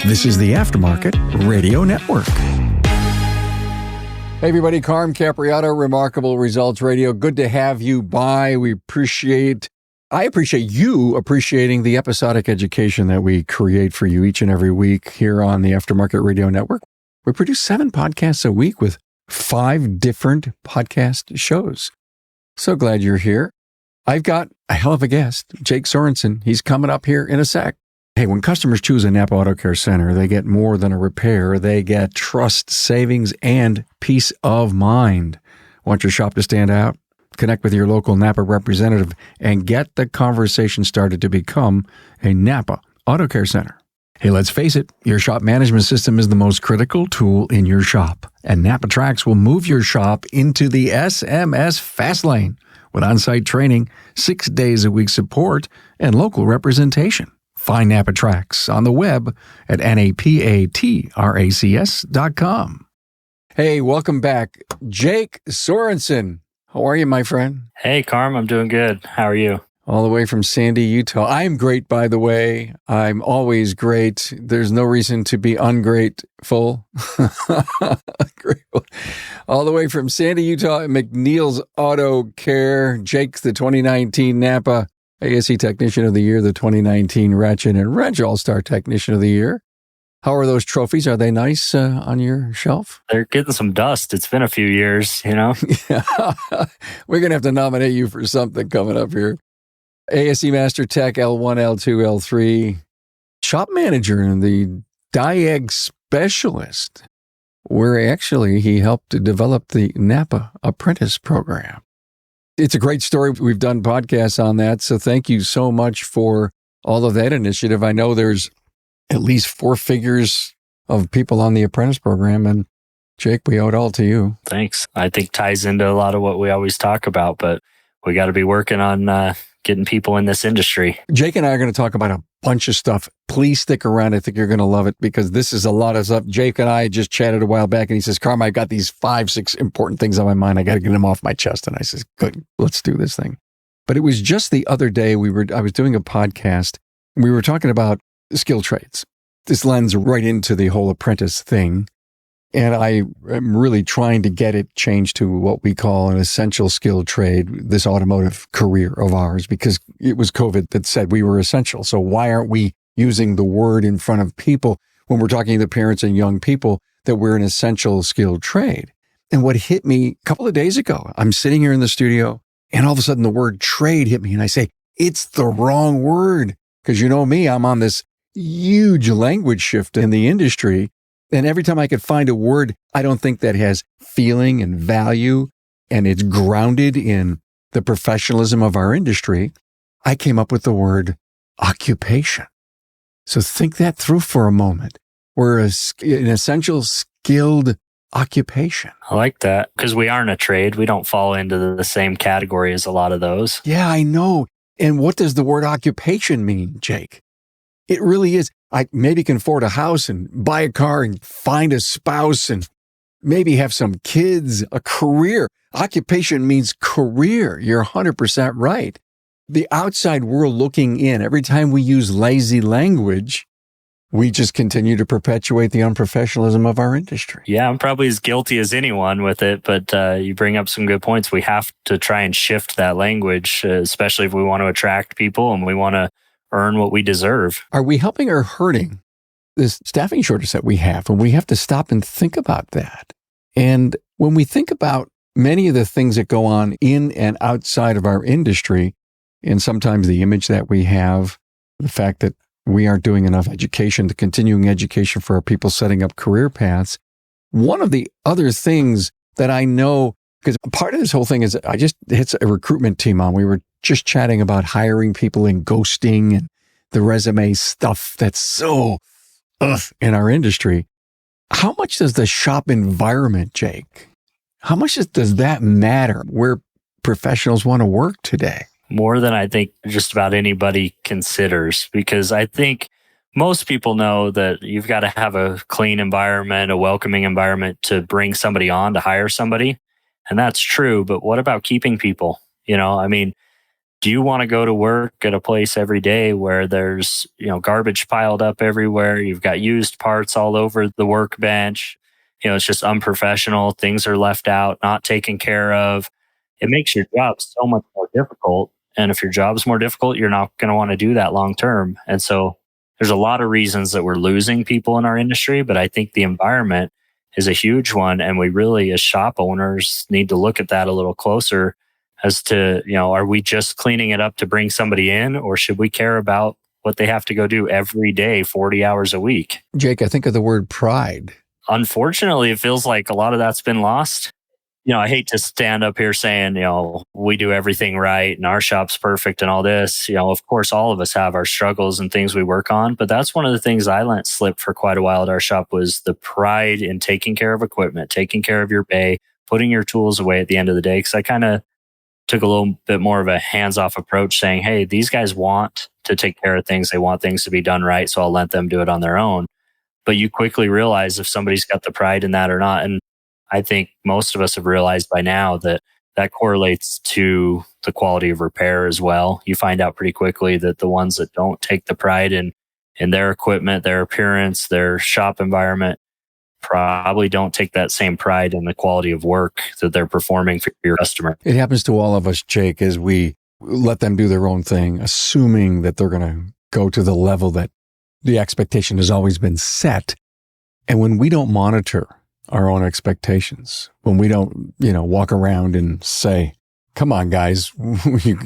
This is the Aftermarket Radio Network. Hey everybody, Carm Capriotto, Remarkable Results Radio. Good to have you by. I appreciate you appreciating the episodic education that we create for you each and every week here on the Aftermarket Radio Network. We produce 7 podcasts a week with 5 different podcast shows. So glad you're here. I've got a hell of a guest, Jake Sorensen. He's coming up here in a sec. Hey, when customers choose a NAPA Auto Care Center, they get more than a repair. They get trust, savings, and peace of mind. Want your shop to stand out? Connect with your local NAPA representative and get the conversation started to become a NAPA Auto Care Center. Hey, let's face it, your shop management system is the most critical tool in your shop, and NAPA Tracks will move your shop into the SMS fast lane with on-site training, 6 days a week support, and local representation. Find NAPA Tracks on the web at napatracs.com. Hey, welcome back, Jake Sorensen. How are you, my friend? Hey, Carm, I'm doing good. How are you? All the way from Sandy, Utah. I'm great, by the way. I'm always great. There's no reason to be ungrateful. All the way from Sandy, Utah, McNeil's Auto Care. Jake's the 2019 NAPA ASE Technician of the Year, the 2019 Ratchet and Wrench All-Star Technician of the Year. How are those trophies? Are they nice on your shelf? They're getting some dust. It's been a few years, you know? Yeah. We're going to have to nominate you for something coming up here. ASE Master Tech L1, L2, L3. Shop Manager and the Diag Specialist, where actually he helped to develop the NAPA Apprentice Program. It's a great story. We've done podcasts on that, so thank you so much for all of that initiative. I know there's at least 4 figures of people on the apprentice program, and Jake, we owe it all to you. Thanks. I think ties into a lot of what we always talk about, but we got to be working on getting people in this industry. Jake and I are going to talk about a bunch of stuff. Please stick around. I think you're going to love it because this is a lot of stuff. Jake and I just chatted a while back and he says, Carm, I've got these 5-6 important things on my mind. I got to get them off my chest. And I says, good, let's do this thing. But it was just the other day I was doing a podcast and we were talking about skill trades. This lends right into the whole apprentice thing. And I am really trying to get it changed to what we call an essential skill trade, this automotive career of ours, because it was COVID that said we were essential. So why aren't we using the word in front of people when we're talking to parents and young people that we're an essential skilled trade? And what hit me a couple of days ago, I'm sitting here in the studio and all of a sudden the word trade hit me and I say, it's the wrong word. Because you know me, I'm on this huge language shift in the industry. And every time I could find a word, I don't think that has feeling and value and it's grounded in the professionalism of our industry, I came up with the word occupation. So think that through for a moment. We're an essential skilled occupation. I like that because we aren't a trade. We don't fall into the same category as a lot of those. Yeah, I know. And what does the word occupation mean, Jake? It really is. I maybe can afford a house and buy a car and find a spouse and maybe have some kids, a career. Occupation means career. You're 100% right. The outside world looking in, every time we use lazy language, we just continue to perpetuate the unprofessionalism of our industry. Yeah, I'm probably as guilty as anyone with it, but you bring up some good points. We have to try and shift that language, especially if we want to attract people and we want to earn what we deserve. Are we helping or hurting this staffing shortage that we have? And we have to stop and think about that. And when we think about many of the things that go on in and outside of our industry, and sometimes the image that we have, the fact that we aren't doing enough education, the continuing education for our people setting up career paths. One of the other things that I know, because part of this whole thing is I just hit a recruitment team on. We were just chatting about hiring people and ghosting and the resume stuff that's so in our industry. How much does the shop environment, Jake, how much does that matter where professionals want to work today? More than I think just about anybody considers, because I think most people know that you've got to have a clean environment, a welcoming environment to bring somebody on, to hire somebody. And that's true. But what about keeping people? You know, I mean, Do you want to go to work at a place every day where there's, garbage piled up everywhere? You've got used parts all over the workbench. It's just unprofessional. Things are left out, not taken care of. It makes your job so much more difficult. And if your job's more difficult, you're not going to want to do that long term. And so there's a lot of reasons that we're losing people in our industry, but I think the environment is a huge one. And we really, as shop owners, need to look at that a little closer as to, are we just cleaning it up to bring somebody in, or should we care about what they have to go do every day, 40 hours a week? Jake, I think of the word pride. Unfortunately, it feels like a lot of that's been lost. I hate to stand up here saying, we do everything right and our shop's perfect and all this. Of course, all of us have our struggles and things we work on. But that's one of the things I let slip for quite a while at our shop was the pride in taking care of equipment, taking care of your bay, putting your tools away at the end of the day. Because I kind of took a little bit more of a hands-off approach saying, hey, these guys want to take care of things. They want things to be done right. So I'll let them do it on their own. But you quickly realize if somebody's got the pride in that or not. And I think most of us have realized by now that that correlates to the quality of repair as well. You find out pretty quickly that the ones that don't take the pride in their equipment, their appearance, their shop environment, probably don't take that same pride in the quality of work that they're performing for your customer. It happens to all of us, Jake, as we let them do their own thing, assuming that they're going to go to the level that the expectation has always been set. And when we don't monitor our own expectations, when we don't, walk around and say, come on, guys,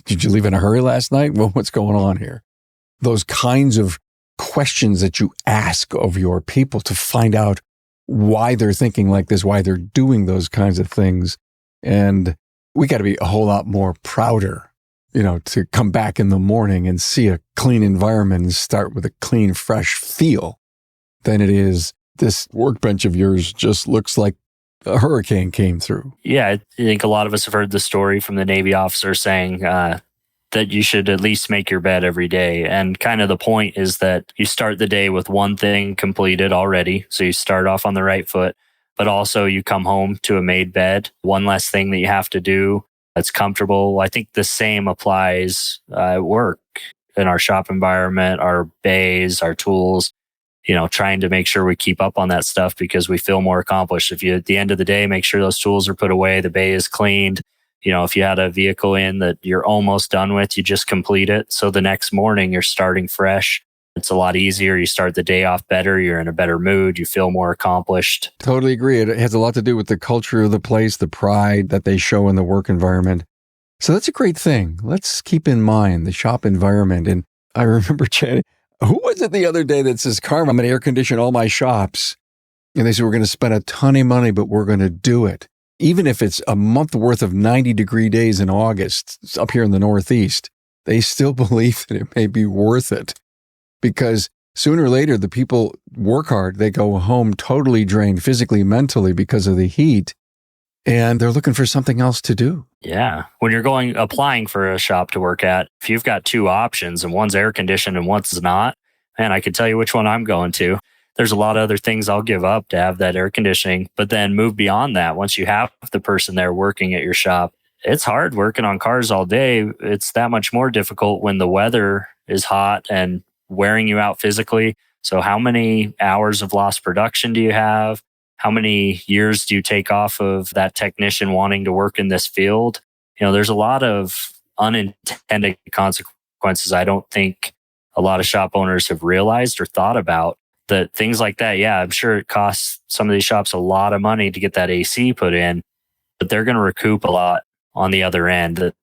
did you leave in a hurry last night? Well, what's going on here? Those kinds of questions that you ask of your people to find out why they're thinking like this, why they're doing those kinds of things. And we got to be a whole lot more prouder, to come back in the morning and see a clean environment and start with a clean, fresh feel than it is this workbench of yours just looks like a hurricane came through. Yeah, I think a lot of us have heard the story from the Navy officer saying that you should at least make your bed every day. And kind of the point is that you start the day with one thing completed already. So you start off on the right foot, but also you come home to a made bed, one less thing that you have to do that's comfortable. I think the same applies at work, in our shop environment, our bays, our tools. Trying to make sure we keep up on that stuff because we feel more accomplished. If you, at the end of the day, make sure those tools are put away, the bay is cleaned. If you had a vehicle in that you're almost done with, you just complete it. So the next morning you're starting fresh. It's a lot easier. You start the day off better. You're in a better mood. You feel more accomplished. Totally agree. It has a lot to do with the culture of the place, the pride that they show in the work environment. So that's a great thing. Let's keep in mind the shop environment. And I remember chatting. Who was it the other day that says, Carm, I'm going to air condition all my shops? And they said, we're going to spend a ton of money, but we're going to do it. Even if it's a month worth of 90-degree days in August up here in the Northeast, they still believe that it may be worth it. Because sooner or later, the people work hard. They go home totally drained physically, mentally because of the heat. And they're looking for something else to do. Yeah. When you're applying for a shop to work at, if you've got two options and one's air conditioned and one's not, man, I can tell you which one I'm going to. There's a lot of other things I'll give up to have that air conditioning, but then move beyond that. Once you have the person there working at your shop, it's hard working on cars all day. It's that much more difficult when the weather is hot and wearing you out physically. So how many hours of lost production do you have? How many years do you take off of that technician wanting to work in this field? There's a lot of unintended consequences I don't think a lot of shop owners have realized or thought about. That things like that, yeah, I'm sure it costs some of these shops a lot of money to get that AC put in, but they're going to recoup a lot on the other end that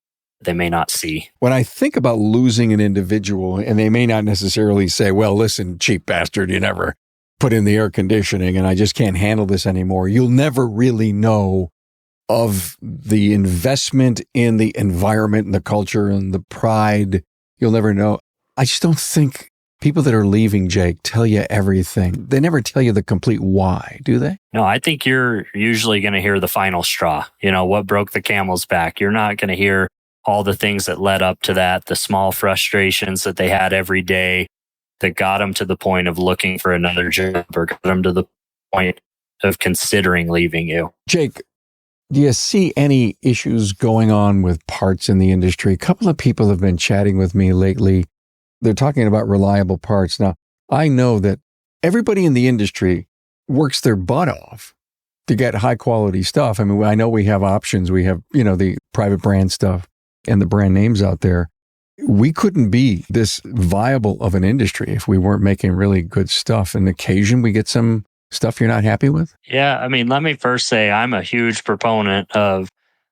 they may not see. When I think about losing an individual, and they may not necessarily say, well, listen, cheap bastard, you never put in the air conditioning and I just can't handle this anymore. You'll never really know of the investment in the environment and the culture and the pride. You'll never know. I just don't think people that are leaving, Jake, tell you everything. They never tell you the complete why, do they? No, I think you're usually going to hear the final straw. What broke the camel's back. You're not going to hear all the things that led up to that, the small frustrations that they had every day that got them to the point of looking for another job or got them to the point of considering leaving you. Jake, Do you see any issues going on with parts in the industry? A couple of people have been chatting with me lately. They're talking about reliable parts. Now, I know that everybody in the industry works their butt off to get high quality stuff. I mean, I know we have options. We have, the private brand stuff and the brand names out there. We couldn't be this viable of an industry if we weren't making really good stuff. And occasion we get some stuff you're not happy with? Yeah, I mean, let me first say I'm a huge proponent of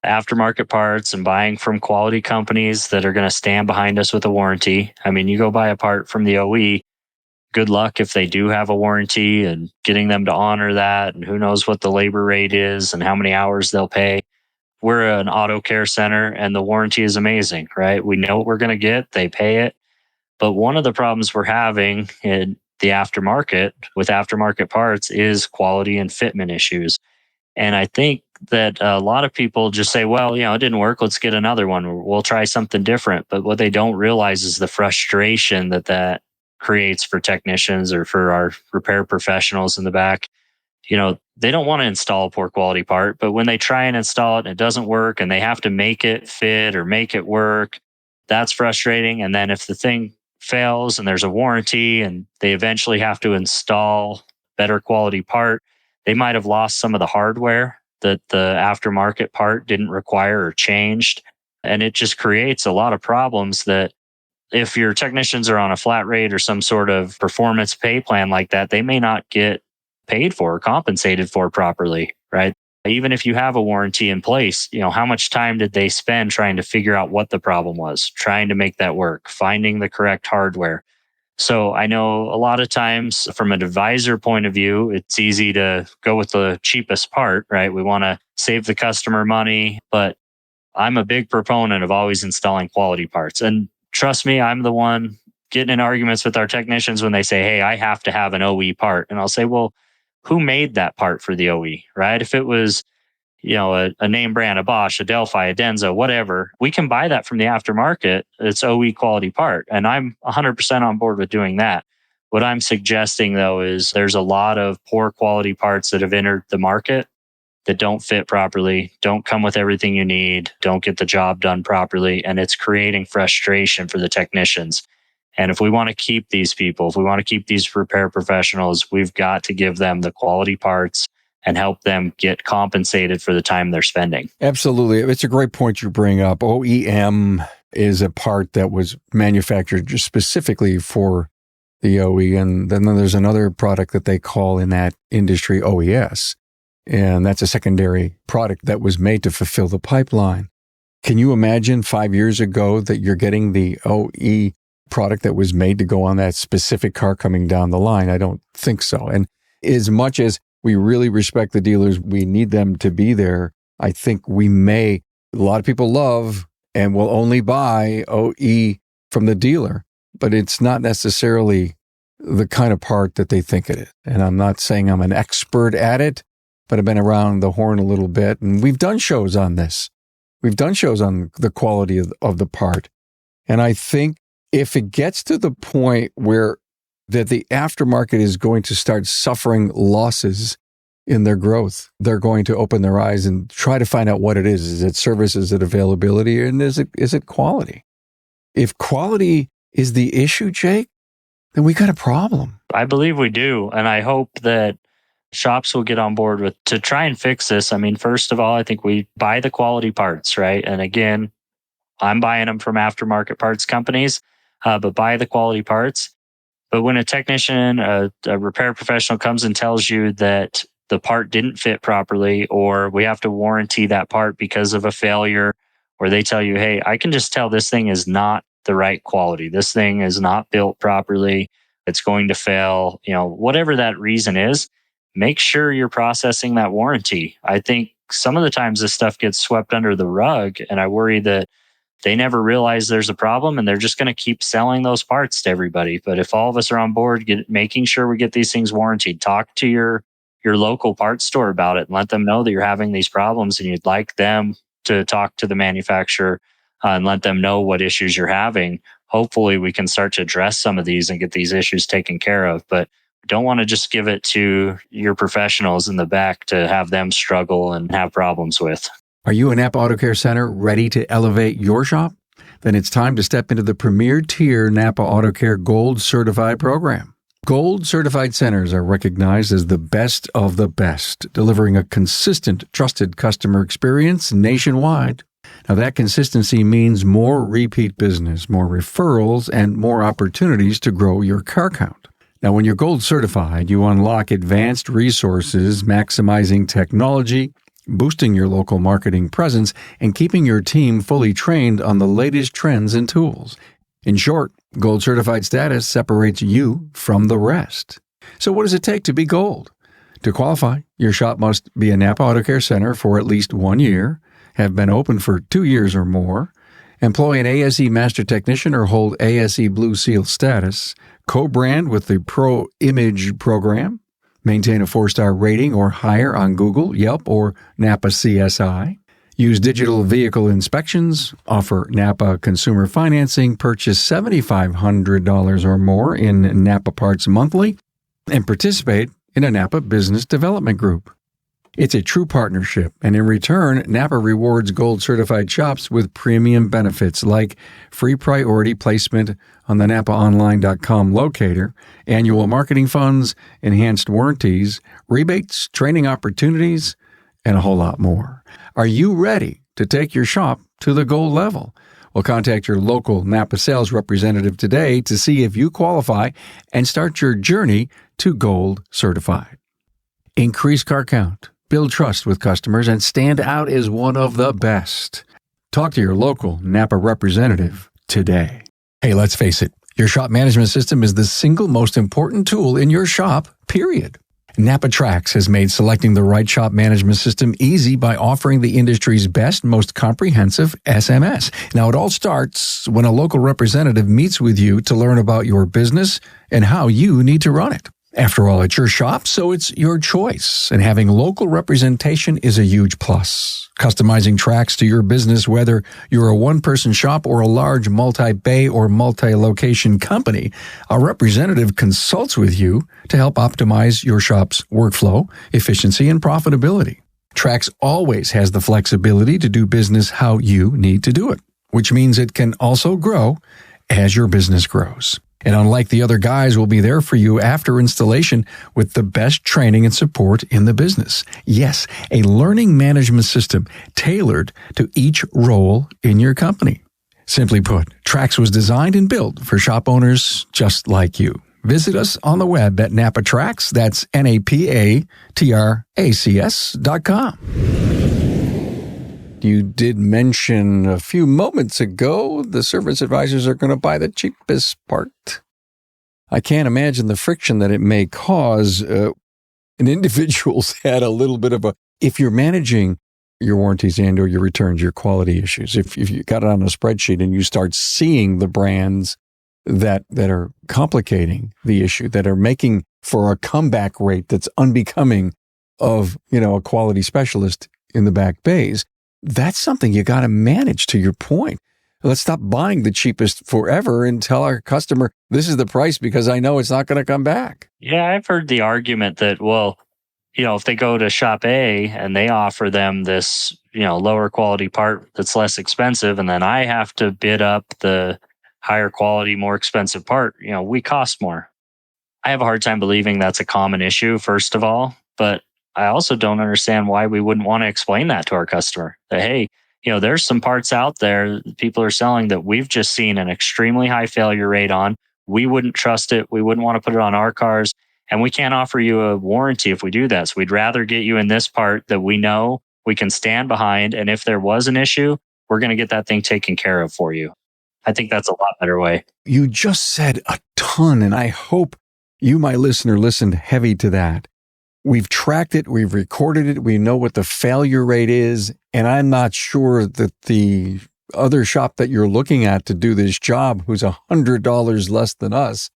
aftermarket parts and buying from quality companies that are going to stand behind us with a warranty. I mean, you go buy a part from the OE, good luck if they do have a warranty and getting them to honor that. And who knows what the labor rate is and how many hours they'll pay. We're an auto care center and the warranty is amazing, right? We know what we're going to get, they pay it. But one of the problems we're having in the aftermarket with aftermarket parts is quality and fitment issues. And I think that a lot of people just say, well, it didn't work. Let's get another one. We'll try something different. But what they don't realize is the frustration that creates for technicians or for our repair professionals in the back. They don't want to install a poor quality part, but when they try and install it and it doesn't work and they have to make it fit or make it work, that's frustrating. And then if the thing fails and there's a warranty and they eventually have to install better quality part, they might have lost some of the hardware that the aftermarket part didn't require or changed. And it just creates a lot of problems that if your technicians are on a flat rate or some sort of performance pay plan like that, they may not get paid for or compensated for properly, right? Even if you have a warranty in place, how much time did they spend trying to figure out what the problem was, trying to make that work, finding the correct hardware? So I know a lot of times from an advisor point of view, it's easy to go with the cheapest part, right? We want to save the customer money, but I'm a big proponent of always installing quality parts. And trust me, I'm the one getting in arguments with our technicians when they say, hey, I have to have an OE part. And I'll say, well, who made that part for the OE, right? If it was, a name brand, a Bosch, a Delphi, a Denso, whatever, we can buy that from the aftermarket. It's OE quality part. And I'm 100% on board with doing that. What I'm suggesting, though, is there's a lot of poor quality parts that have entered the market that don't fit properly, don't come with everything you need, don't get the job done properly. And it's creating frustration for the technicians. And if we want to keep these people, if we want to keep these repair professionals, we've got to give them the quality parts and help them get compensated for the time they're spending. Absolutely. It's a great point you bring up. OEM is a part that was manufactured just specifically for the OE. And then there's another product that they call in that industry OES. And that's a secondary product that was made to fulfill the pipeline. Can you imagine 5 years ago that you're getting the OE product that was made to go on that specific car coming down the line? I don't think so. And as much as we really respect the dealers, we need them to be there. I think a lot of people love and will only buy OE from the dealer, but it's not necessarily the kind of part that they think it is. And I'm not saying I'm an expert at it, but I've been around the horn a little bit, and we've done shows on this. We've done shows on the quality of the part. And I think if it gets to the point where that the aftermarket is going to start suffering losses in their growth, they're going to open their eyes and try to find out what it is. Is it service? Is it availability? And is it quality? If quality is the issue, Jake, then we got a problem. I believe we do. And I hope that shops will get on board to try and fix this. I mean, first of all, I think we buy the quality parts, right? And again, I'm buying them from aftermarket parts companies, but buy the quality parts. But when a technician, a repair professional comes and tells you that the part didn't fit properly, or we have to warranty that part because of a failure, or they tell you, hey, I can just tell this thing is not the right quality. This thing is not built properly. It's going to fail. Whatever that reason is, make sure you're processing that warranty. I think some of the times this stuff gets swept under the rug, and I worry that they never realize there's a problem and they're just going to keep selling those parts to everybody. But if all of us are on board, making sure we get these things warranted, talk to your local parts store about it and let them know that you're having these problems and you'd like them to talk to the manufacturer and let them know what issues you're having. Hopefully we can start to address some of these and get these issues taken care of. But Don't want to just give it to your professionals in the back to have them struggle and have problems with. Are you a NAPA Auto Care Center ready to elevate your shop? Then it's time to step into the premier tier NAPA Auto Care Gold Certified program. Gold Certified centers are recognized as the best of the best, delivering a consistent, trusted customer experience nationwide. Now, that consistency means more repeat business, more referrals, and more opportunities to grow your car count. Now, when you're Gold Certified, you unlock advanced resources, maximizing technology, boosting your local marketing presence, and keeping your team fully trained on the latest trends and tools. In short, Gold Certified status separates you from the rest. So what does it take to be Gold? To qualify, your shop must be a NAPA Auto Care Center for at least 1 year, have been open for 2 years or more, employ an ASE Master Technician or hold ASE Blue Seal status, co-brand with the Pro Image program, maintain a 4-star rating or higher on Google, Yelp, or NAPA CSI, use digital vehicle inspections, offer NAPA consumer financing, purchase $7,500 or more in NAPA parts monthly, and participate in a NAPA business development group. It's a true partnership, and in return, NAPA rewards Gold Certified shops with premium benefits like free priority placement on the NAPAonline.com locator, annual marketing funds, enhanced warranties, rebates, training opportunities, and a whole lot more. Are you ready to take your shop to the gold level? Well, contact your local NAPA sales representative today to see if you qualify and start your journey to Gold Certified. Increase car count, build trust with customers, and stand out as one of the best. Talk to your local NAPA representative today. Hey, let's face it, your shop management system is the single most important tool in your shop, period. NAPA Trax has made selecting the right shop management system easy by offering the industry's best, most comprehensive SMS. Now, it all starts when a local representative meets with you to learn about your business and how you need to run it. After all, it's your shop, so it's your choice, and having local representation is a huge plus. Customizing Trax to your business, whether you're a one-person shop or a large multi-bay or multi-location company, a representative consults with you to help optimize your shop's workflow, efficiency, and profitability. Trax always has the flexibility to do business how you need to do it, which means it can also grow as your business grows. And unlike the other guys, will be there for you after installation with the best training and support in the business. Yes, a learning management system tailored to each role in your company. Simply put, Trax was designed and built for shop owners just like you. Visit us on the web at NAPA Trax, that's NAPATRACS.com. You did mention a few moments ago the service advisors are going to buy the cheapest part. I can't imagine the friction that it may cause. An individual's had a little bit of if you're managing your warranties and or your returns, your quality issues, if you got it on a spreadsheet and you start seeing the brands that are complicating the issue, that are making for a comeback rate that's unbecoming of, a quality specialist in the back bays, that's something you got to manage, to your point. Let's stop buying the cheapest forever and tell our customer, this is the price because I know it's not going to come back. Yeah, I've heard the argument that, if they go to shop A and they offer them this, lower quality part that's less expensive, and then I have to bid up the higher quality, more expensive part, we cost more. I have a hard time believing that's a common issue, first of all, but I also don't understand why we wouldn't want to explain that to our customer. That, hey, there's some parts out there people are selling that we've just seen an extremely high failure rate on. We wouldn't trust it. We wouldn't want to put it on our cars. And we can't offer you a warranty if we do that. So we'd rather get you in this part that we know we can stand behind. And if there was an issue, we're going to get that thing taken care of for you. I think that's a lot better way. You just said a ton, and I hope you, my listener, listened heavy to that. We've tracked it. We've recorded it. We know what the failure rate is. And I'm not sure that the other shop that you're looking at to do this job, who's $100 less than us,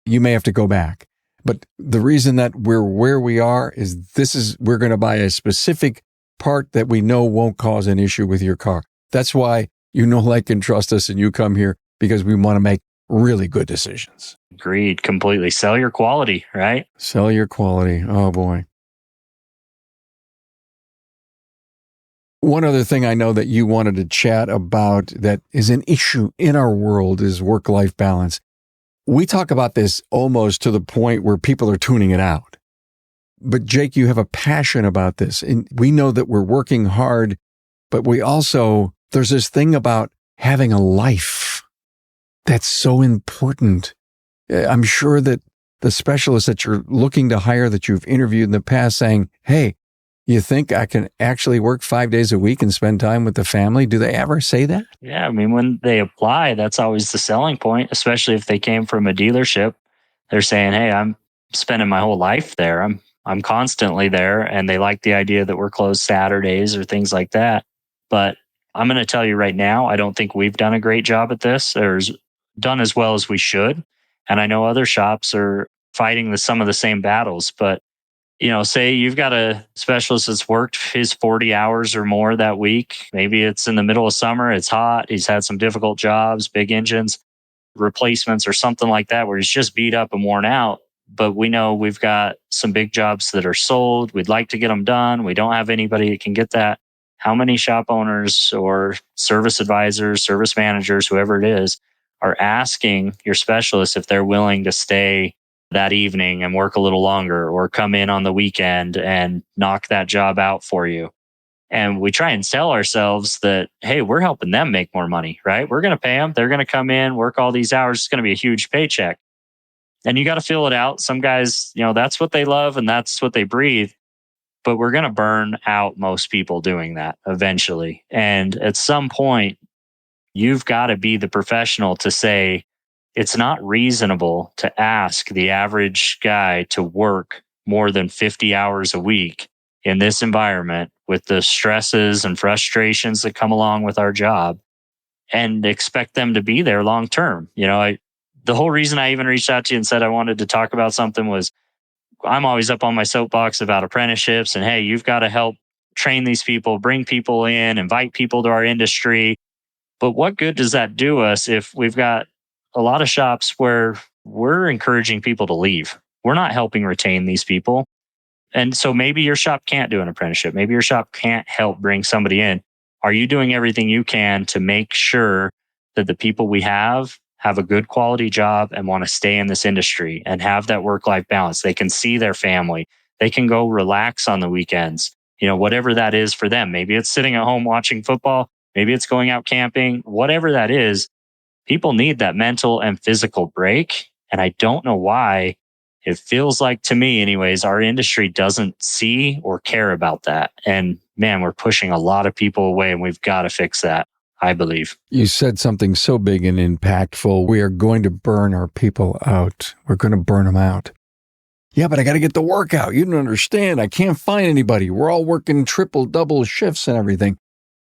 you may have to go back. But the reason that we're where we are is we're going to buy a specific part that we know won't cause an issue with your car. That's why you know, like, and trust us, and you come here because we want to make really good decisions. Agreed. Completely. Sell your quality, right? Sell your quality. Oh, boy. One other thing I know that you wanted to chat about that is an issue in our world is work-life balance. We talk about this almost to the point where people are tuning it out. But Jake, you have a passion about this. And we know that we're working hard, but there's this thing about having a life that's so important. I'm sure that the specialists that you're looking to hire that you've interviewed in the past saying, hey, you think I can actually work 5 days a week and spend time with the family? Do they ever say that? Yeah. I mean, when they apply, that's always the selling point, especially if they came from a dealership. They're saying, hey, I'm spending my whole life there. I'm constantly there. And they like the idea that we're closed Saturdays or things like that. But I'm going to tell you right now, I don't think we've done a great job at this or done as well as we should. And I know other shops are fighting some of the same battles, but say you've got a specialist that's worked his 40 hours or more that week. Maybe it's in the middle of summer. It's hot. He's had some difficult jobs, big engines, replacements or something like that, where he's just beat up and worn out. But we know we've got some big jobs that are sold. We'd like to get them done. We don't have anybody that can get that. How many shop owners or service advisors, service managers, whoever it is, are asking your specialist if they're willing to stay that evening and work a little longer or come in on the weekend and knock that job out for you? And we try and sell ourselves that, hey, we're helping them make more money, right? We're going to pay them. They're going to come in, work all these hours. It's going to be a huge paycheck. And you got to fill it out. Some guys, that's what they love and that's what they breathe. But we're going to burn out most people doing that eventually. And at some point, you've got to be the professional to say, it's not reasonable to ask the average guy to work more than 50 hours a week in this environment with the stresses and frustrations that come along with our job and expect them to be there long term. The whole reason I even reached out to you and said I wanted to talk about something was I'm always up on my soapbox about apprenticeships and, hey, you've got to help train these people, bring people in, invite people to our industry. But what good does that do us if we've got a lot of shops where we're encouraging people to leave? We're not helping retain these people. And so maybe your shop can't do an apprenticeship. Maybe your shop can't help bring somebody in. Are you doing everything you can to make sure that the people we have a good quality job and want to stay in this industry and have that work-life balance? They can see their family. They can go relax on the weekends, whatever that is for them. Maybe it's sitting at home watching football. Maybe it's going out camping, whatever that is. People need that mental and physical break. And I don't know why it feels like, to me anyways, our industry doesn't see or care about that. And man, we're pushing a lot of people away and we've got to fix that, I believe. You said something so big and impactful. We are going to burn our people out. We're going to burn them out. Yeah, but I got to get the work out. You don't understand. I can't find anybody. We're all working triple, double shifts and everything.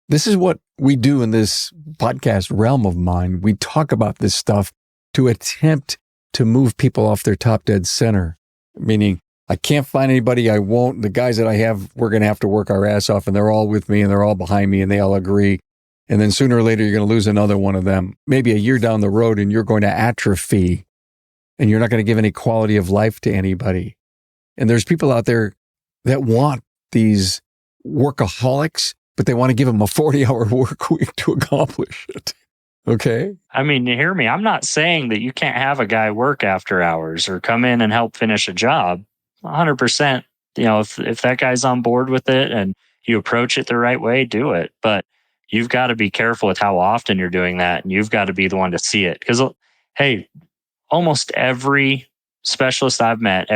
This is what we do in this podcast realm of mine. We talk about this stuff to attempt to move people off their top dead center, meaning I can't find anybody. I won't. The guys that I have, we're going to have to work our ass off and they're all with me and they're all behind me and they all agree. And then sooner or later, you're going to lose another one of them, maybe a year down the road, and you're going to atrophy and you're not going to give any quality of life to anybody. And there's people out there that want these workaholics, but they want to give them a 40-hour work week to accomplish it. Okay? I mean, hear me. I'm not saying that you can't have a guy work after hours or come in and help finish a job. 100%. If that guy's on board with it and you approach it the right way, do it. But you've got to be careful with how often you're doing that. And you've got to be the one to see it. Because, hey, almost every specialist I've met,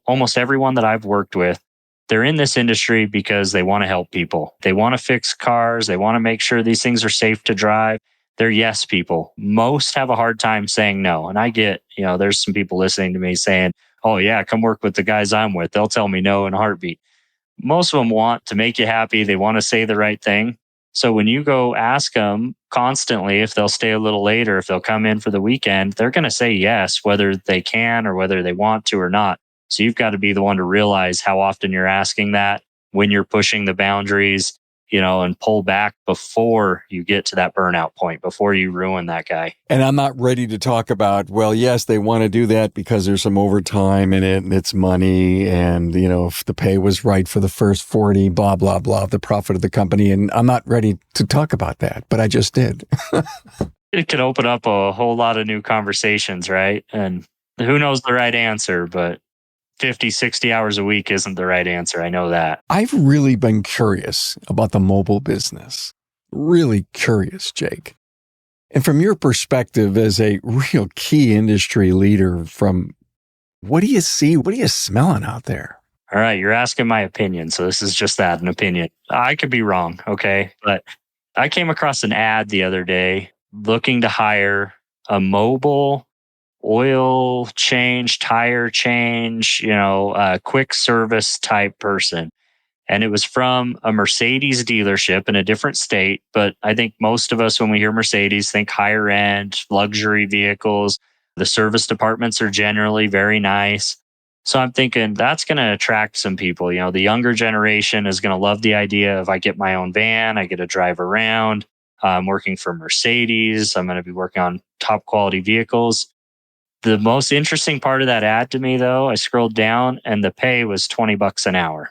almost everyone that I've worked with, they're in this industry because they want to help people. They want to fix cars. They want to make sure these things are safe to drive. They're yes people. Most have a hard time saying no. And I get, there's some people listening to me saying, oh yeah, come work with the guys I'm with. They'll tell me no in a heartbeat. Most of them want to make you happy. They want to say the right thing. So when you go ask them constantly if they'll stay a little later, if they'll come in for the weekend, they're going to say yes, whether they can or whether they want to or not. So you've got to be the one to realize how often you're asking that, when you're pushing the boundaries, and pull back before you get to that burnout point, before you ruin that guy. And I'm not ready to talk about, well, yes, they want to do that because there's some overtime in it and it's money. And, if the pay was right for the first 40, blah, blah, blah, the profit of the company. And I'm not ready to talk about that, but I just did. It could open up a whole lot of new conversations, right? And who knows the right answer, but 50, 60 hours a week isn't the right answer. I know that. I've really been curious about the mobile business. Really curious, Jake. And from your perspective as a real key industry leader, what do you see? What are you smelling out there? All right, you're asking my opinion. So this is just that, an opinion. I could be wrong, okay? But I came across an ad the other day looking to hire a mobile oil change, tire change, quick service type person. And it was from a Mercedes dealership in a different state. But I think most of us, when we hear Mercedes, think higher end, luxury vehicles. The service departments are generally very nice. So I'm thinking that's going to attract some people. The younger generation is going to love the idea of I get my own van, I get to drive around. I'm working for Mercedes. I'm going to be working on top quality vehicles. The most interesting part of that ad to me, though, I scrolled down and the pay was $20 an hour.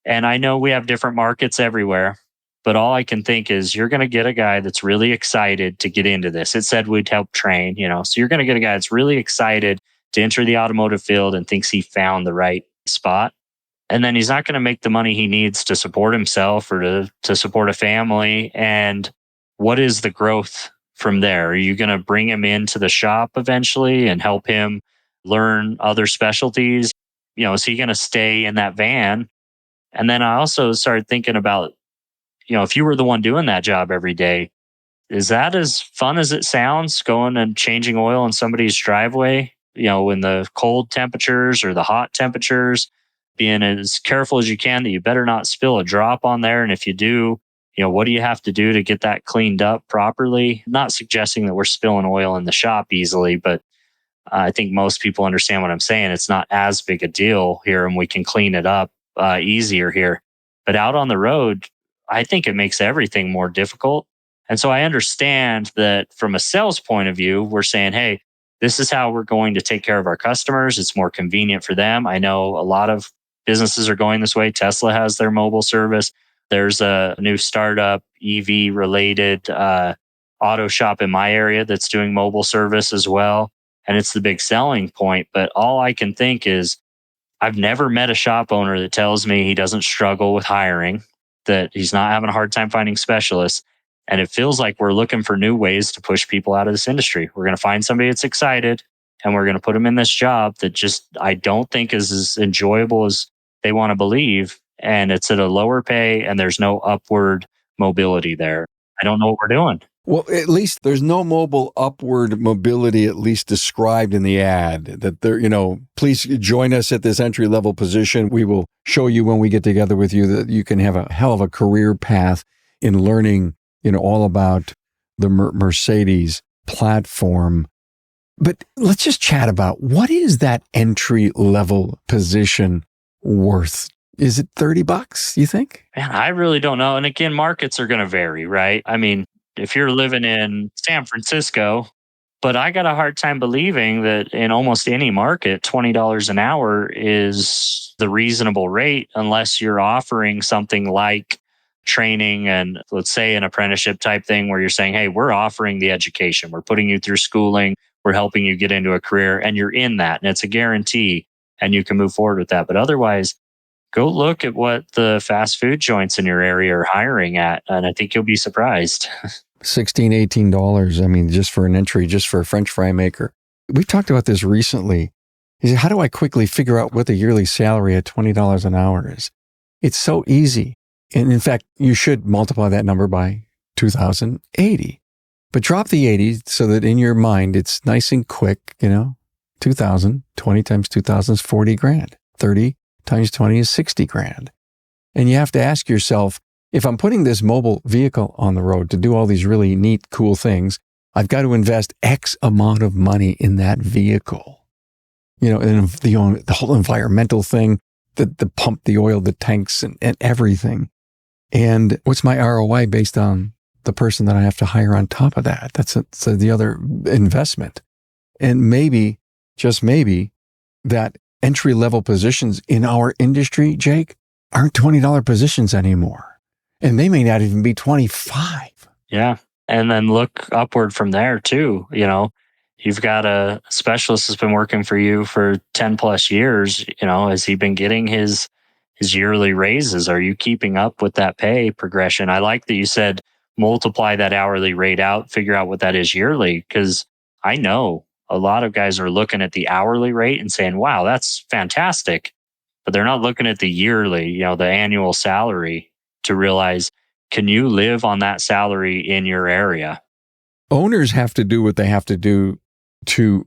And I know we have different markets everywhere, but all I can think is you're going to get a guy that's really excited to get into this. It said we'd help train, so you're going to get a guy that's really excited to enter the automotive field and thinks he found the right spot. And then he's not going to make the money he needs to support himself or to support a family. And what is the growth from there? Are you going to bring him into the shop eventually and help him learn other specialties? Is he going to stay in that van? And then I also started thinking about, if you were the one doing that job every day, is that as fun as it sounds, going and changing oil in somebody's driveway, in the cold temperatures or the hot temperatures, being as careful as you can that you better not spill a drop on there. And if you do, what do you have to do to get that cleaned up properly? Not suggesting that we're spilling oil in the shop easily, but I think most people understand what I'm saying. It's not as big a deal here and we can clean it up easier here. But out on the road, I think it makes everything more difficult. And so I understand that from a sales point of view, we're saying, hey, this is how we're going to take care of our customers. It's more convenient for them. I know a lot of businesses are going this way. Tesla has their mobile service. There's a new startup EV related auto shop in my area that's doing mobile service as well. And it's the big selling point. But all I can think is I've never met a shop owner that tells me he doesn't struggle with hiring, that he's not having a hard time finding specialists. And it feels like we're looking for new ways to push people out of this industry. We're going to find somebody that's excited and we're going to put them in this job that just I don't think is as enjoyable as they want to believe. And it's at a lower pay and there's no upward mobility there. I don't know what we're doing. Well, at least there's no mobile upward mobility, at least described in the ad, that there, please join us at this entry level position. We will show you when we get together with you that you can have a hell of a career path in learning, all about the Mercedes platform. But let's just chat about what is that entry level position worth? Is it $30, you think? Man, I really don't know. And again, markets are going to vary, right? I mean, if you're living in San Francisco, but I got a hard time believing that in almost any market, $20 an hour is the reasonable rate unless you're offering something like training and let's say an apprenticeship type thing where you're saying, hey, we're offering the education. We're putting you through schooling. We're helping you get into a career and you're in that and it's a guarantee and you can move forward with that. But otherwise, go look at what the fast food joints in your area are hiring at. And I think you'll be surprised. $16, $18. I mean, just for an entry, just for a French fry maker. We've talked about this recently. How do I quickly figure out what the yearly salary at $20 an hour is? It's so easy. And in fact, you should multiply that number by 2,080. But drop the 80 so that in your mind, it's nice and quick, 2,000, 20 times 2,000 is 40 grand. 30 times 20 is 60 grand. And you have to ask yourself, if I'm putting this mobile vehicle on the road to do all these really neat, cool things, I've got to invest X amount of money in that vehicle. And the whole environmental thing, the pump, the oil, the tanks and everything. And what's my ROI based on the person that I have to hire on top of that? That's the other investment. And maybe, just maybe, that entry-level positions in our industry, Jake, aren't $20 positions anymore. And they may not even be 25. Yeah. And then look upward from there too. You've got a specialist that's been working for you for 10 plus years. Has he been getting his yearly raises? Are you keeping up with that pay progression? I like that you said multiply that hourly rate out, figure out what that is yearly, because I know a lot of guys are looking at the hourly rate and saying, wow, that's fantastic. But they're not looking at the yearly, the annual salary to realize, can you live on that salary in your area? Owners have to do what they have to do to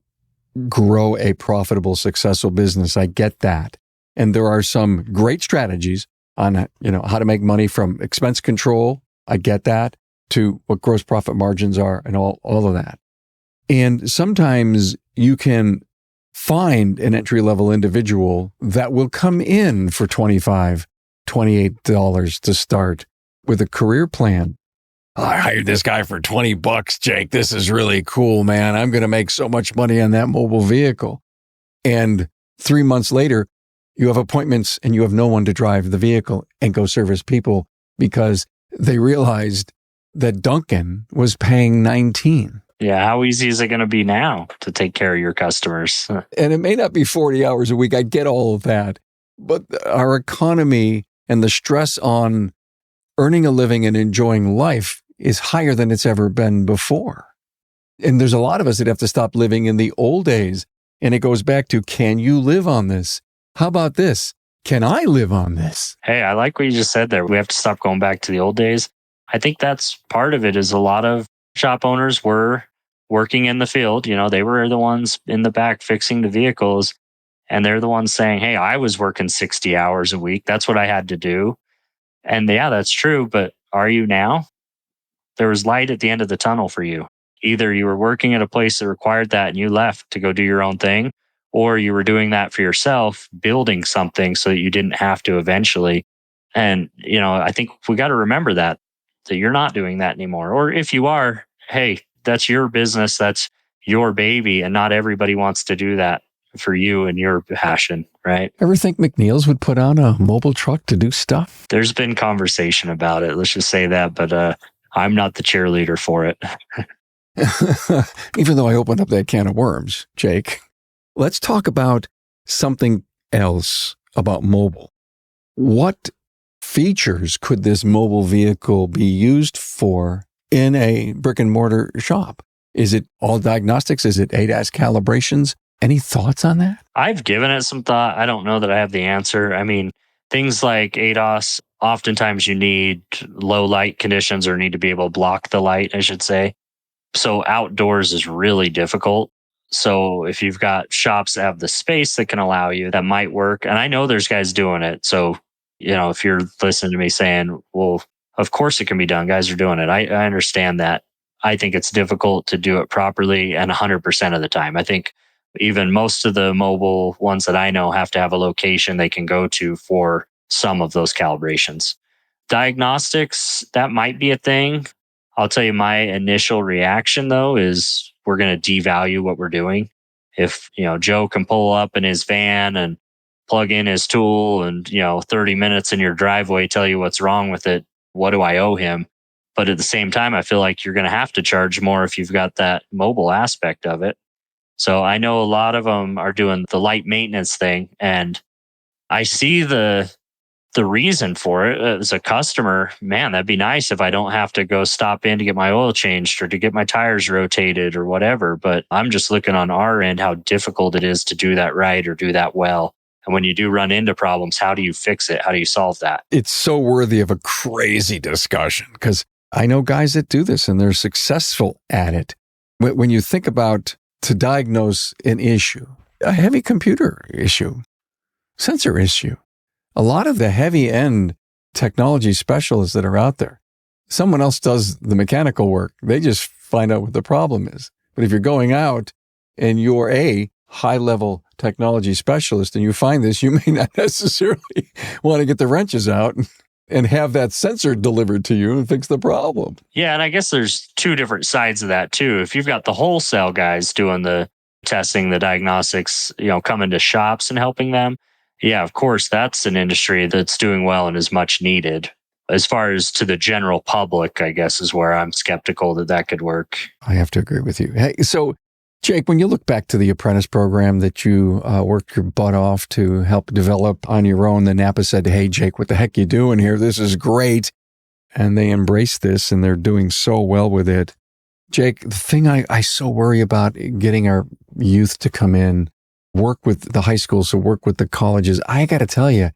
grow a profitable, successful business. I get that. And there are some great strategies on, how to make money from expense control. I get that, to what gross profit margins are and all of that. And sometimes you can find an entry-level individual that will come in for $25, $28 to start with a career plan. I hired this guy for $20, Jake. This is really cool, man. I'm going to make so much money on that mobile vehicle. And 3 months later, you have appointments and you have no one to drive the vehicle and go service people because they realized that Duncan was paying $19. Yeah, how easy is it going to be now to take care of your customers? And it may not be 40 hours a week. I get all of that. But our economy and the stress on earning a living and enjoying life is higher than it's ever been before. And there's a lot of us that have to stop living in the old days. And it goes back to, can you live on this? How about this? Can I live on this? Hey, I like what you just said there. We have to stop going back to the old days. I think that's part of it, is a lot of shop owners were working in the field. They were the ones in the back fixing the vehicles. And they're the ones saying, hey, I was working 60 hours a week. That's what I had to do. And yeah, that's true. But are you now? There was light at the end of the tunnel for you. Either you were working at a place that required that and you left to go do your own thing, or you were doing that for yourself, building something so that you didn't have to eventually. And, I think we got to remember that you're not doing that anymore. Or if you are, hey, that's your business. That's your baby. And not everybody wants to do that for you and your passion, right? Ever think McNeil's would put on a mobile truck to do stuff? There's been conversation about it. Let's just say that. But I'm not the cheerleader for it. Even though I opened up that can of worms, Jake. Let's talk about something else about mobile. What features could this mobile vehicle be used for in a brick and mortar shop? Is it all diagnostics? Is it ADAS calibrations? Any thoughts on that? I've given it some thought. I don't know that I have the answer. I mean, things like ADAS, oftentimes you need low light conditions or need to be able to block the light, I should say. So outdoors is really difficult. So if you've got shops that have the space that can allow you, that might work. And I know there's guys doing it. So, if you're listening to me saying, well, of course it can be done, guys are doing it. I understand that. I think it's difficult to do it properly and 100% of the time. I think even most of the mobile ones that I know have to have a location they can go to for some of those calibrations. Diagnostics, that might be a thing. I'll tell you, my initial reaction though is we're going to devalue what we're doing. If, Joe can pull up in his van and plug in his tool and, 30 minutes in your driveway, tell you what's wrong with it, what do I owe him? But at the same time, I feel like you're going to have to charge more if you've got that mobile aspect of it. So I know a lot of them are doing the light maintenance thing, and I see the reason for it. As a customer, man, that'd be nice if I don't have to go stop in to get my oil changed or to get my tires rotated or whatever. But I'm just looking on our end how difficult it is to do that right or do that well. And when you do run into problems, how do you fix it? How do you solve that? It's so worthy of a crazy discussion because I know guys that do this and they're successful at it. When you think about to diagnose an issue, a heavy computer issue, sensor issue, a lot of the heavy end technology specialists that are out there, someone else does the mechanical work. They just find out what the problem is. But if you're going out and you're a high level technology specialist and you find this, you may not necessarily want to get the wrenches out and have that sensor delivered to you and fix the problem. Yeah. And I guess there's two different sides of that too. If you've got the wholesale guys doing the testing, the diagnostics, coming to shops and helping them. Yeah, of course, that's an industry that's doing well and is much needed. As far as to the general public, I guess, is where I'm skeptical that could work. I have to agree with you. Hey, so Jake, when you look back to the apprentice program that you worked your butt off to help develop on your own, the NAPA said, hey, Jake, what the heck you doing here? This is great. And they embraced this and they're doing so well with it. Jake, the thing I so worry about getting our youth to come in, work with the high schools, so work with the colleges. I got to tell you,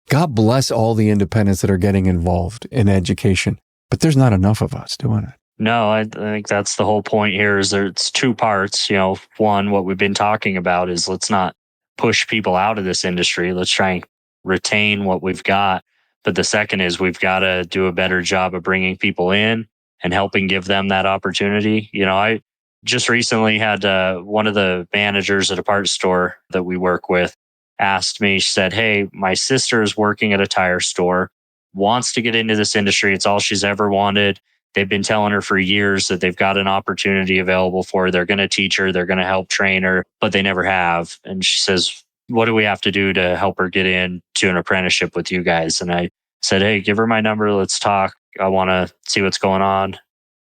God bless all the independents that are getting involved in education, but there's not enough of us doing it. No, I think that's the whole point here is it's two parts. One, what we've been talking about is let's not push people out of this industry. Let's try and retain what we've got. But the second is we've got to do a better job of bringing people in and helping give them that opportunity. I just recently had one of the managers at a parts store that we work with asked me, she said, hey, my sister is working at a tire store, wants to get into this industry. It's all she's ever wanted. They've been telling her for years that they've got an opportunity available for her. They're going to teach her. They're going to help train her, but they never have. And she says, what do we have to do to help her get into an apprenticeship with you guys? And I said, hey, give her my number. Let's talk. I want to see what's going on.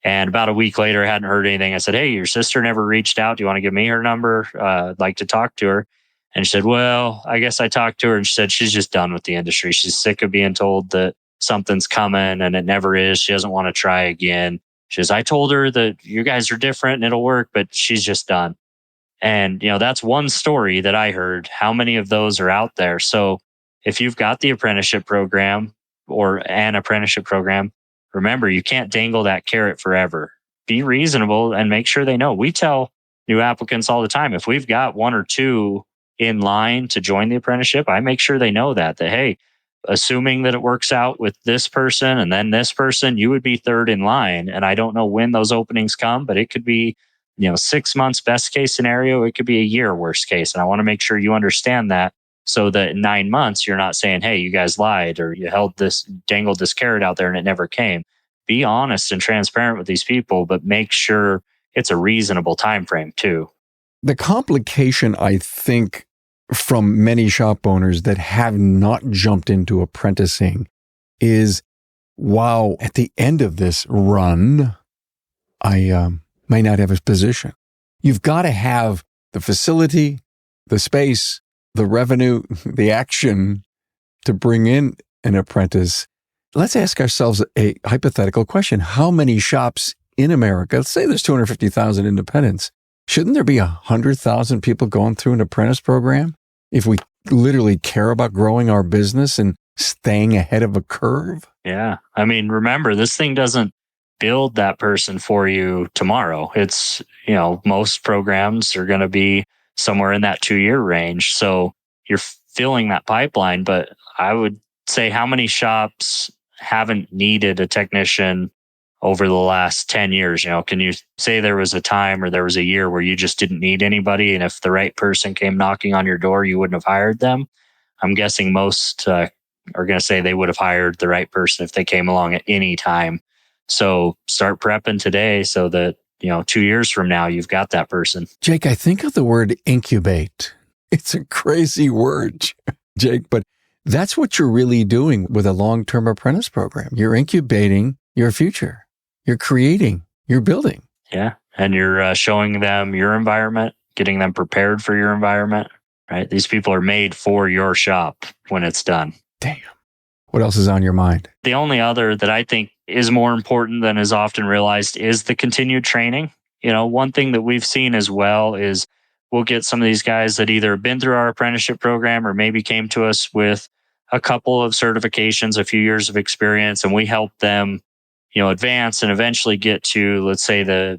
And about a week later, I hadn't heard anything. I said, hey, your sister never reached out. Do you want to give me her number? I'd like to talk to her. And she said, well, I guess I talked to her and she said she's just done with the industry. She's sick of being told that something's coming and it never is. She doesn't want to try again. She says, I told her that you guys are different and it'll work, but she's just done. And, that's one story that I heard. How many of those are out there? So if you've got the apprenticeship program or an apprenticeship program, remember, you can't dangle that carrot forever. Be reasonable and make sure they know. We tell new applicants all the time, if we've got one or two in line to join the apprenticeship, I make sure they know that, hey, assuming that it works out with this person and then this person, you would be third in line. And I don't know when those openings come, but it could be, 6 months, best case scenario. It could be a year, worst case. And I want to make sure you understand that so that in 9 months, you're not saying, hey, you guys lied or you dangled this carrot out there and it never came. Be honest and transparent with these people, but make sure it's a reasonable time frame too. The complication, I think, from many shop owners that have not jumped into apprenticing is, wow, at the end of this run, I may not have a position. You've got to have the facility, the space, the revenue, the action to bring in an apprentice. Let's ask ourselves a hypothetical question. How many shops in America, let's say there's 250,000 independents, shouldn't there be 100,000 people going through an apprentice program if we literally care about growing our business and staying ahead of a curve? Yeah. I mean, remember, this thing doesn't build that person for you tomorrow. It's, most programs are going to be somewhere in that 2-year range. So you're filling that pipeline. But I would say, how many shops haven't needed a technician over the last 10 years? Can you say there was a time or there was a year where you just didn't need anybody? And if the right person came knocking on your door, you wouldn't have hired them? I'm guessing most are going to say they would have hired the right person if they came along at any time. So start prepping today so that, 2 years from now, you've got that person. Jake, I think of the word incubate. It's a crazy word, Jake, but that's what you're really doing with a long-term apprentice program. You're incubating your future. You're creating, you're building. Yeah. And you're showing them your environment, getting them prepared for your environment, right? These people are made for your shop when it's done. Damn. What else is on your mind? The only other that I think is more important than is often realized is the continued training. One thing that we've seen as well is we'll get some of these guys that either have been through our apprenticeship program or maybe came to us with a couple of certifications, a few years of experience, and we help them, advance and eventually get to, let's say, the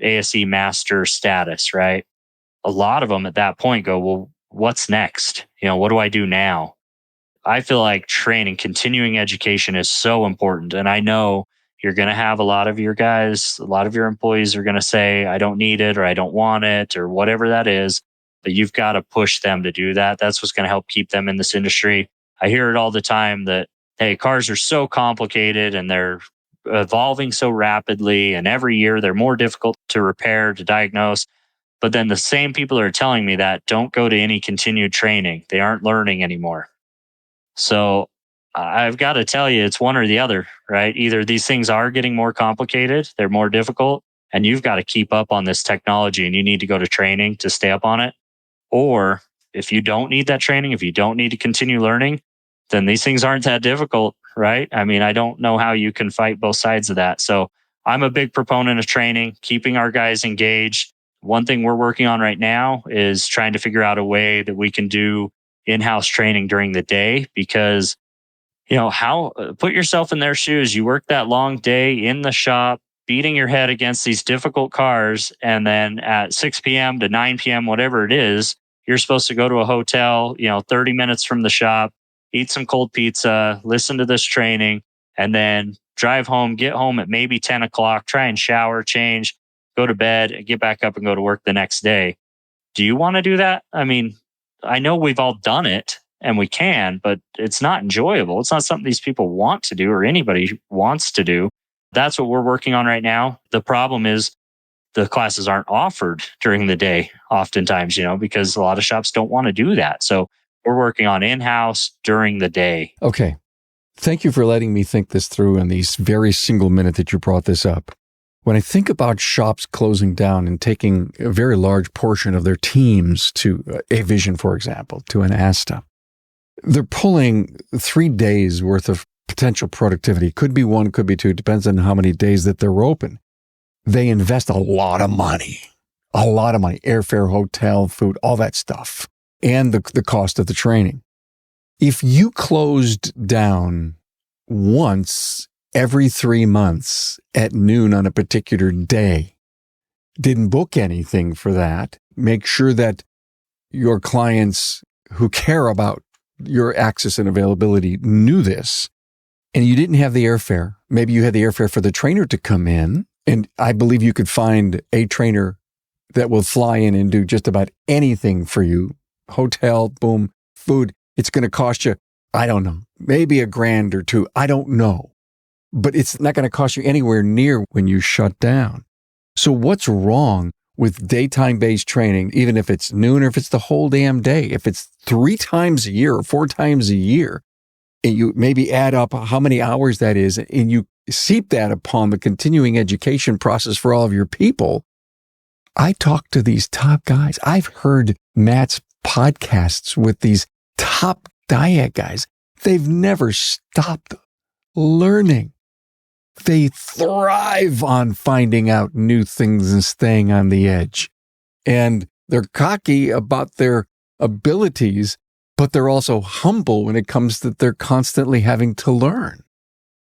ASE master status, right? A lot of them at that point go, well, what's next? What do I do now? I feel like training, continuing education is so important. And I know you're going to have a lot of your guys, a lot of your employees are going to say, I don't need it, or I don't want it, or whatever that is. But you've got to push them to do that. That's what's going to help keep them in this industry. I hear it all the time that hey, cars are so complicated and they're evolving so rapidly. And every year they're more difficult to repair, to diagnose. But then the same people are telling me that don't go to any continued training. They aren't learning anymore. So I've got to tell you, it's one or the other, right? Either these things are getting more complicated, they're more difficult, and you've got to keep up on this technology and you need to go to training to stay up on it. Or if you don't need that training, if you don't need to continue learning, then these things aren't that difficult, right? I mean, I don't know how you can fight both sides of that. So I'm a big proponent of training, keeping our guys engaged. One thing we're working on right now is trying to figure out a way that we can do in-house training during the day, because how put yourself in their shoes. You work that long day in the shop, beating your head against these difficult cars. And then at 6 p.m. to 9 p.m., whatever it is, you're supposed to go to a hotel, 30 minutes from the shop, eat some cold pizza, listen to this training, and then drive home, get home at maybe 10 o'clock, try and shower, change, go to bed, and get back up and go to work the next day. Do you want to do that? I mean, I know we've all done it and we can, but it's not enjoyable. It's not something these people want to do or anybody wants to do. That's what we're working on right now. The problem is the classes aren't offered during the day oftentimes, because a lot of shops don't want to do that. So we're working on in-house during the day. Okay. Thank you for letting me think this through in these very single minute that you brought this up. When I think about shops closing down and taking a very large portion of their teams to A-Vision, for example, to an ASTA, they're pulling 3 days worth of potential productivity. Could be 1, could be 2, depends on how many days that they're open. They invest a lot of money, airfare, hotel, food, all that stuff, and the cost of the training. If you closed down once every 3 months at noon on a particular day, didn't book anything for that, make sure that your clients who care about your access and availability knew this, and you didn't have the airfare. Maybe you had the airfare for the trainer to come in, and I believe you could find a trainer that will fly in and do just about anything for you. Hotel, boom, food. It's going to cost you, I don't know, maybe $1,000 or $2,000. I don't know. But it's not going to cost you anywhere near when you shut down. So what's wrong with daytime-based training, even if it's noon or if it's the whole damn day? If it's 3 times a year or 4 times a year, and you maybe add up how many hours that is, and you seep that upon the continuing education process for all of your people. I talk to these top guys. I've heard Matt's podcasts with these top diet guys. They've never stopped learning. They thrive on finding out new things and staying on the edge. And they're cocky about their abilities, but they're also humble when it comes that they're constantly having to learn,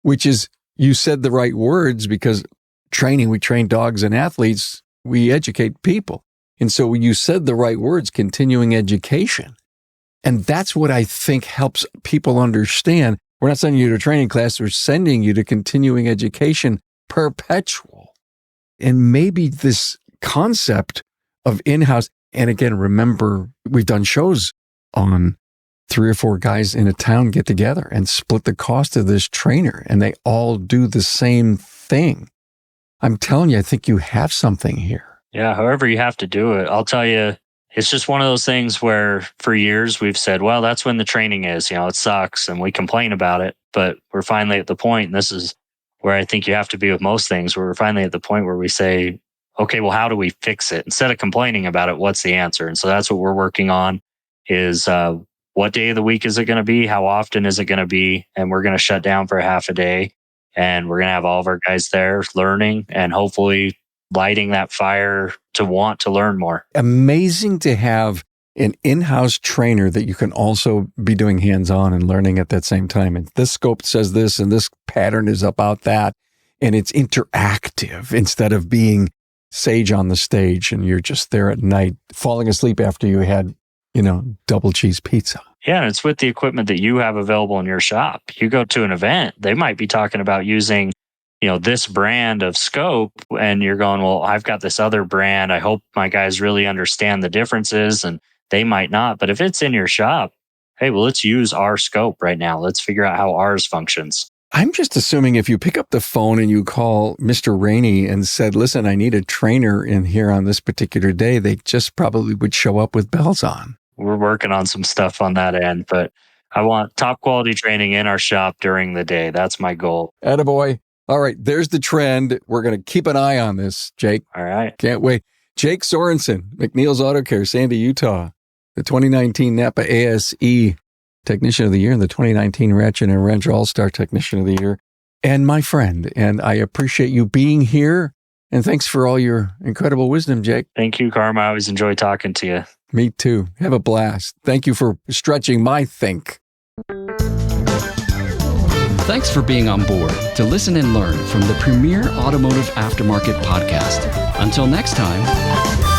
which is, you said the right words, because training, we train dogs and athletes, we educate people. And so you said the right words, continuing education. And that's what I think helps people understand. We're not sending you to a training class. We're sending you to continuing education, perpetual. And maybe this concept of in-house, and again, remember, we've done shows on 3 or 4 guys in a town get together and split the cost of this trainer, and they all do the same thing. I'm telling you, I think you have something here. Yeah, however you have to do it. I'll tell you, it's just one of those things where for years we've said, well, that's when the training is, it sucks and we complain about it, but we're finally at the point, and this is where I think you have to be with most things, where we're finally at the point where we say, okay, well, how do we fix it? Instead of complaining about it, what's the answer? And so that's what we're working on is what day of the week is it going to be? How often is it going to be? And we're going to shut down for half a day, and we're going to have all of our guys there learning and hopefully lighting that fire to want to learn more. Amazing to have an in-house trainer that you can also be doing hands-on and learning at that same time. And this scope says this, and this pattern is about that. And it's interactive instead of being sage on the stage and you're just there at night falling asleep after you had, double cheese pizza. Yeah, and it's with the equipment that you have available in your shop. You go to an event, they might be talking about using this brand of scope, and you're going, well, I've got this other brand. I hope my guys really understand the differences, and they might not. But if it's in your shop, hey, well, let's use our scope right now. Let's figure out how ours functions. I'm just assuming if you pick up the phone and you call Mr. Rainey and said, listen, I need a trainer in here on this particular day, they just probably would show up with bells on. We're working on some stuff on that end, but I want top quality training in our shop during the day. That's my goal. Attaboy. All right, there's the trend. We're going to keep an eye on this, Jake. All right. Can't wait. Jake Sorensen, McNeil's Auto Care, Sandy, Utah, the 2019 NAPA ASE Technician of the Year and the 2019 Ratchet and Wrench All-Star Technician of the Year, and my friend. And I appreciate you being here. And thanks for all your incredible wisdom, Jake. Thank you, Karma. I always enjoy talking to you. Me too. Have a blast. Thank you for stretching my think. Thanks for being on board to listen and learn from the premier automotive aftermarket podcast. Until next time.